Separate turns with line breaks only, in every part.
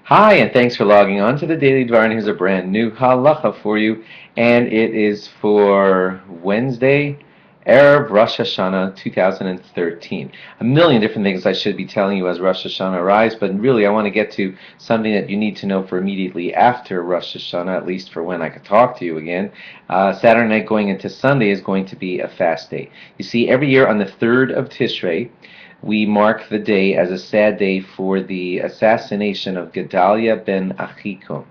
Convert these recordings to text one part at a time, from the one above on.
Hi, and thanks for logging on to the Daily Dvar. And here's a brand new halacha for you, and it is for Wednesday, Erev Rosh Hashanah 2013. A million different things I should be telling you as Rosh Hashanah arrives, but really I want to get to something that you need to know for immediately after Rosh Hashanah, at least for when I could talk to you again. Saturday night going into Sunday is going to be a fast day. You see, every year on the 3rd of Tishrei, we mark the day as a sad day for the assassination of Gedaliah ben Achikum.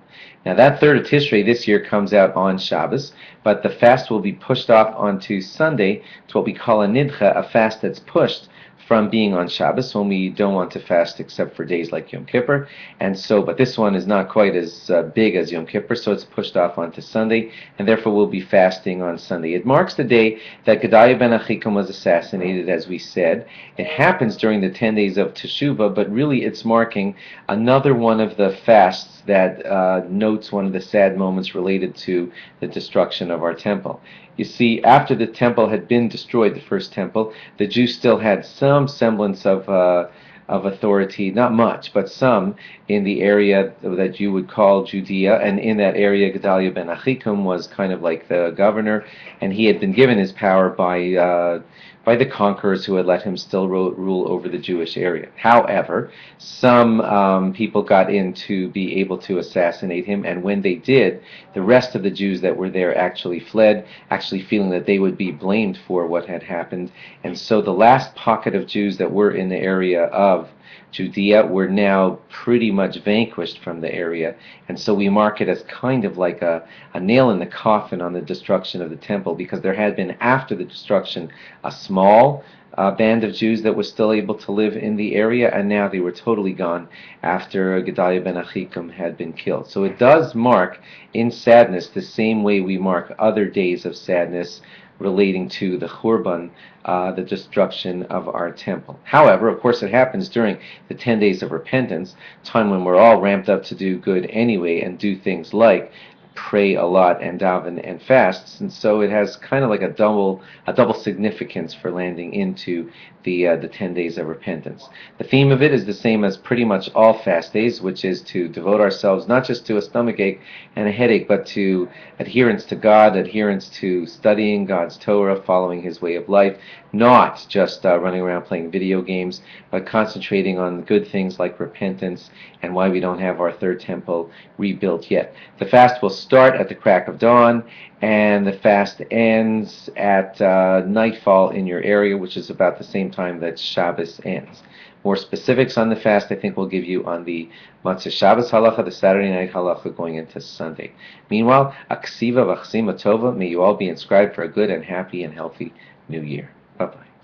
Now that 3rd of Tishrei this year comes out on Shabbos, but the fast will be pushed off onto Sunday to what we call a nidcha, a fast that's pushed from being on Shabbos when we don't want to fast except for days like Yom Kippur. But this one is not quite as big as Yom Kippur, so it's pushed off onto Sunday, and therefore we'll be fasting on Sunday. It marks the day that Gedaliah ben Achikum was assassinated, as we said. It happens during the 10 days of Teshuvah, but really it's marking another one of the fasts that notes one of the sad moments related to the destruction of our temple. You see, after the temple had been destroyed, the first temple, the Jews still had some semblance of authority, not much, but some, in the area that you would call Judea. And in that area, Gedaliah ben Achikum was kind of like the governor, and he had been given his power by the conquerors who had let him still rule over the Jewish area. However, some people got in to be able to assassinate him, and when they did, the rest of the Jews that were there actually fled, actually feeling that they would be blamed for what had happened. And so the last pocket of Jews that were in the area of Judea were now pretty much vanquished from the area, and so we mark it as kind of like a nail in the coffin on the destruction of the temple, because there had been, after the destruction, a small band of Jews that was still able to live in the area, and now they were totally gone after Gedaliah ben Achikum had been killed. So it does mark in sadness the same way we mark other days of sadness relating to the Churban, the destruction of our temple. However, of course, it happens during the 10 days of repentance, time when we're all ramped up to do good anyway and do things like pray a lot and daven and fasts, and so it has kind of like a double significance for landing into the 10 days of repentance. The theme of it is the same as pretty much all fast days, which is to devote ourselves not just to a stomachache and a headache, but to adherence to God, adherence to studying God's Torah, following His way of life, not just running around playing video games, but concentrating on good things like repentance and why we don't have our third temple rebuilt yet. The fast will start at the crack of dawn, and the fast ends at nightfall in your area, which is about the same time that Shabbos ends. More specifics on the fast, I think, we'll give you on the Matzah Shabbos halacha, the Saturday night halacha going into Sunday. Meanwhile, Aksiva v'Achsima Tova, may you all be inscribed for a good and happy and healthy New Year. Bye-bye.